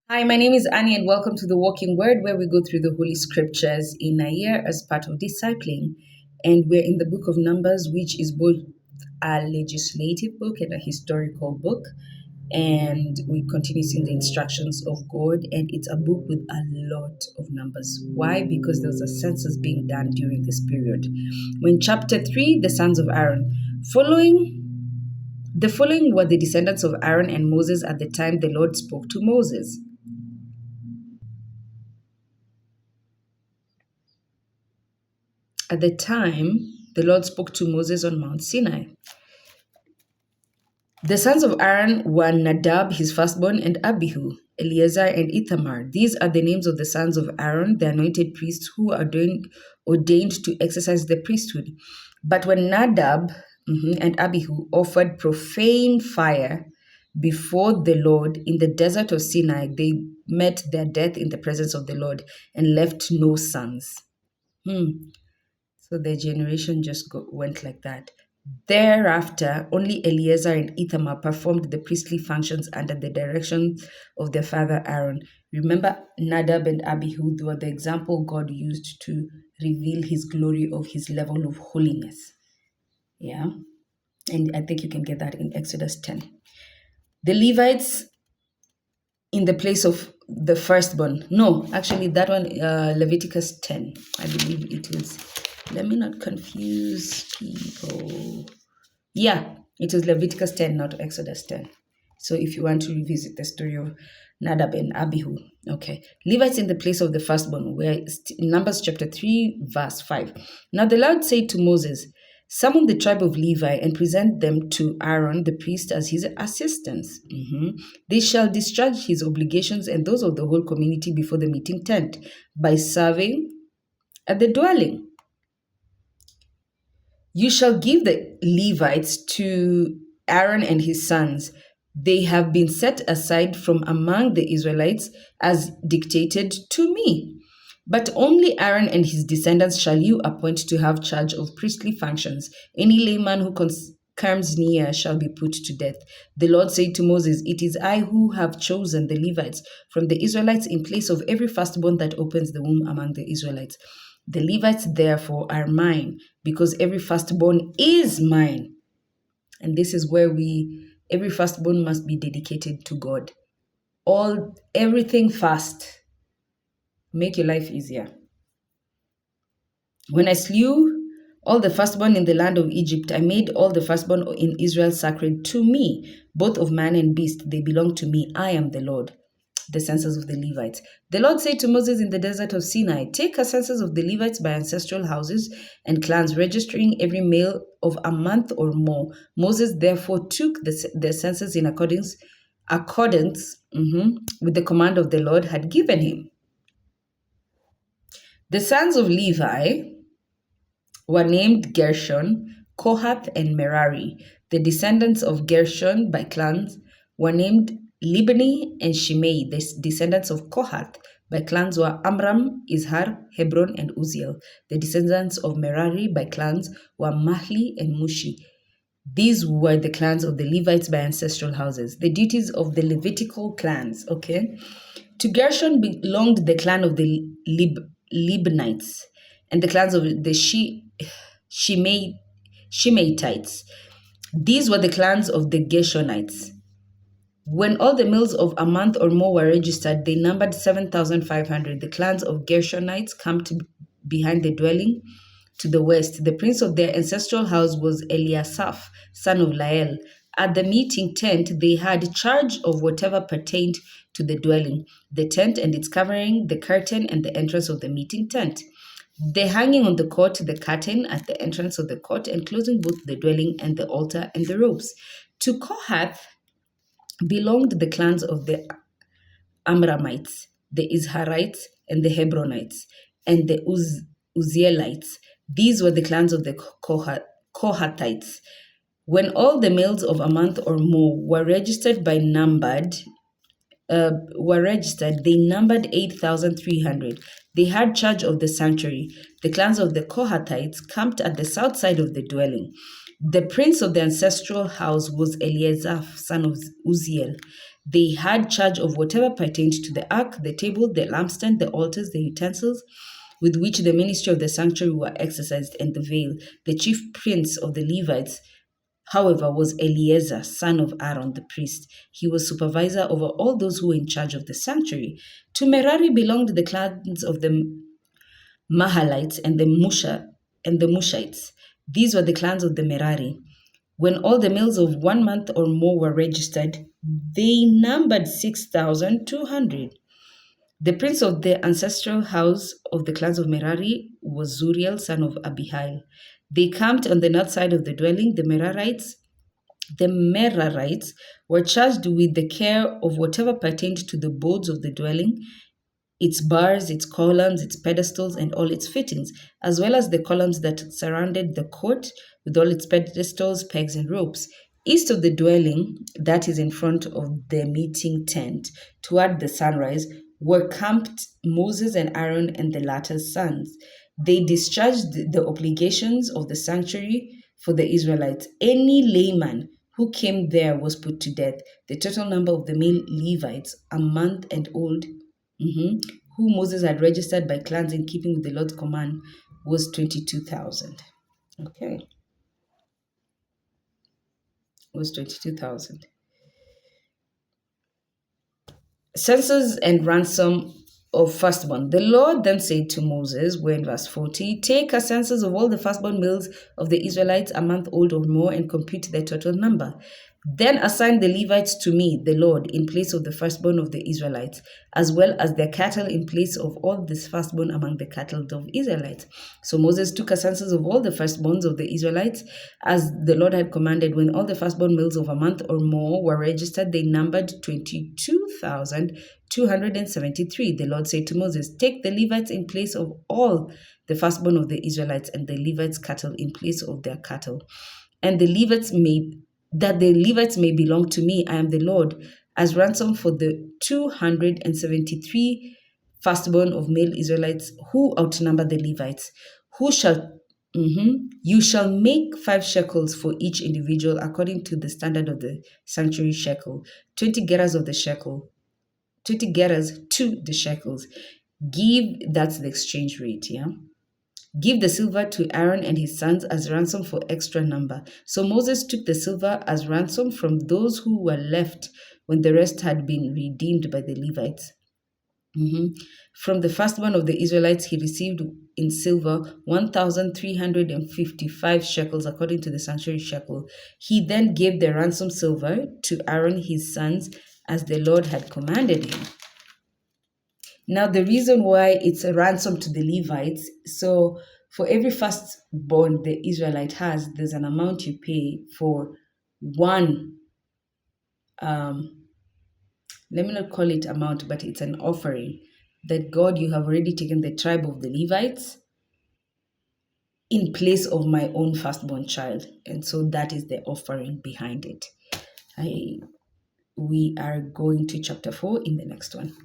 Hi, my name is Annie, and welcome to the Walking Word, where we go through the Holy Scriptures in a year as part of discipling. And we're in the book of Numbers, which is both a legislative book and a historical book. And we continue seeing the instructions of God, and it's a book with a lot of numbers. Why? Because there was a census being done during this period. When chapter 3, the sons of Aaron, following were the descendants of Aaron and Moses at the time the Lord spoke to Moses. At the time, the Lord spoke to Moses on Mount Sinai. The sons of Aaron were Nadab, his firstborn, and Abihu, Eleazar and Ithamar. These are the names of the sons of Aaron, the anointed priests who are ordained to exercise the priesthood. But when Nadab and Abihu offered profane fire before the Lord in the desert of Sinai, they met their death in the presence of the Lord and left no sons. So their generation just went like that. Thereafter, only Eleazar and Ithamar performed the priestly functions under the direction of their father Aaron. Remember, Nadab and Abihu were the example God used to reveal his glory of his level of holiness. Yeah. And I think you can get that in Exodus 10. The Levites in the place of the firstborn. No, actually, that one, Leviticus 10. I believe it is. Let me not confuse people. Yeah, it is Leviticus 10, not Exodus 10. So if you want to revisit the story of Nadab and Abihu. Okay. Levites in the place of the firstborn, where in Numbers chapter 3, verse 5. Now the Lord said to Moses, summon the tribe of Levi and present them to Aaron the priest as his assistants. They shall discharge his obligations and those of the whole community before the meeting tent by serving at the dwelling. You shall give the Levites to Aaron and his sons. They have been set aside from among the Israelites as dictated to me. But only Aaron and his descendants shall you appoint to have charge of priestly functions. Any layman who comes near shall be put to death. The Lord said to Moses, it is I who have chosen the Levites from the Israelites in place of every firstborn that opens the womb among the Israelites. The Levites, therefore, are mine, because every firstborn is mine. And this is where every firstborn must be dedicated to God. Everything fast. Make your life easier. When I slew all the firstborn in the land of Egypt, I made all the firstborn in Israel sacred to me, both of man and beast. They belong to me. I am the Lord. The census of the Levites. The Lord said to Moses in the desert of Sinai, take a census of the Levites by ancestral houses and clans, registering every male of a month or more. Moses therefore took the census in accordance with the command of the Lord had given him. The sons of Levi were named Gershon, Kohath, and Merari. The descendants of Gershon by clans were named Libni and Shimei. The descendants of Kohath by clans were Amram, Izhar, Hebron, and Uziel. The descendants of Merari by clans were Mahli and Mushi. These were the clans of the Levites by ancestral houses. The duties of the Levitical clans, okay? To Gershon belonged the clan of the Libnites and the clans of the Shimeitites. These were the clans of the Gershonites. When all the males of a month or more were registered, they numbered 7,500. The clans of Gershonites camped behind the dwelling to the west. The prince of their ancestral house was Eliasaph, son of Lael. At the meeting tent, they had charge of whatever pertained to the dwelling, the tent and its covering, the curtain, and the entrance of the meeting tent. The hanging on the court, the curtain at the entrance of the court, enclosing both the dwelling and the altar and the ropes. To Kohath belonged the clans of the Amramites, the Izharites, and the Hebronites, and the Uzielites. These were the clans of the Kohathites. When all the males of a month or more were registered, they numbered 8,300. They had charge of the sanctuary. The clans of the Kohathites camped at the south side of the dwelling. The prince of the ancestral house was Eleazar, son of Uziel. They had charge of whatever pertained to the ark, the table, the lampstand, the altars, the utensils with which the ministry of the sanctuary were exercised, and the veil. The chief prince of the Levites, however, was Eleazar, son of Aaron the priest. He was supervisor over all those who were in charge of the sanctuary. To Merari belonged the clans of the Mahalites and the Mushites. These were the clans of the Merari. When all the males of 1 month or more were registered, they numbered 6,200. The prince of the ancestral house of the clans of Merari was Zuriel, son of Abihail. They camped on the north side of the dwelling. The Merarites were charged with the care of whatever pertained to the boards of the dwelling, its bars, its columns, its pedestals, and all its fittings, as well as the columns that surrounded the court with all its pedestals, pegs, and ropes. East of the dwelling, that is in front of the meeting tent, toward the sunrise, were camped Moses and Aaron and the latter's sons. They discharged the obligations of the sanctuary for the Israelites. Any layman who came there was put to death. The total number of the male Levites, 1 month and old, who Moses had registered by clans in keeping with the Lord's command, was 22,000. Okay, was 22,000. Census and ransom of firstborn. The Lord then said to Moses, we're in verse 40, take a census of all the firstborn males of the Israelites 1 month old or more and compute their total number. Then assign the Levites to me, the Lord, in place of the firstborn of the Israelites, as well as their cattle in place of all this firstborn among the cattle of Israelites. So Moses took a census of all the firstborns of the Israelites, as the Lord had commanded. When all the firstborn males of 1 month or more were registered, they numbered 22,273. The Lord said to Moses, take the Levites in place of all the firstborn of the Israelites, and the Levites' cattle in place of their cattle. And the Levites may belong to me. I am the Lord, as ransom for the 273 firstborn of male Israelites who outnumber the Levites. You shall make 5 shekels for each individual according to the standard of the sanctuary shekel, 20 gerahs of the shekel, 20 gerahs to the shekels. That's the exchange rate, yeah? Give the silver to Aaron and his sons as ransom for extra number. So Moses took the silver as ransom from those who were left when the rest had been redeemed by the Levites. From the firstborn of the Israelites, he received in silver 1,355 shekels according to the sanctuary shekel. He then gave the ransom silver to Aaron his sons as the Lord had commanded him. Now, the reason why it's a ransom to the Levites, so for every firstborn the Israelite has, there's an amount you pay for one, let me not call it amount, but it's an offering that God, you have already taken the tribe of the Levites in place of my own firstborn child. And so that is the offering behind it. We are going to chapter 4 in the next one.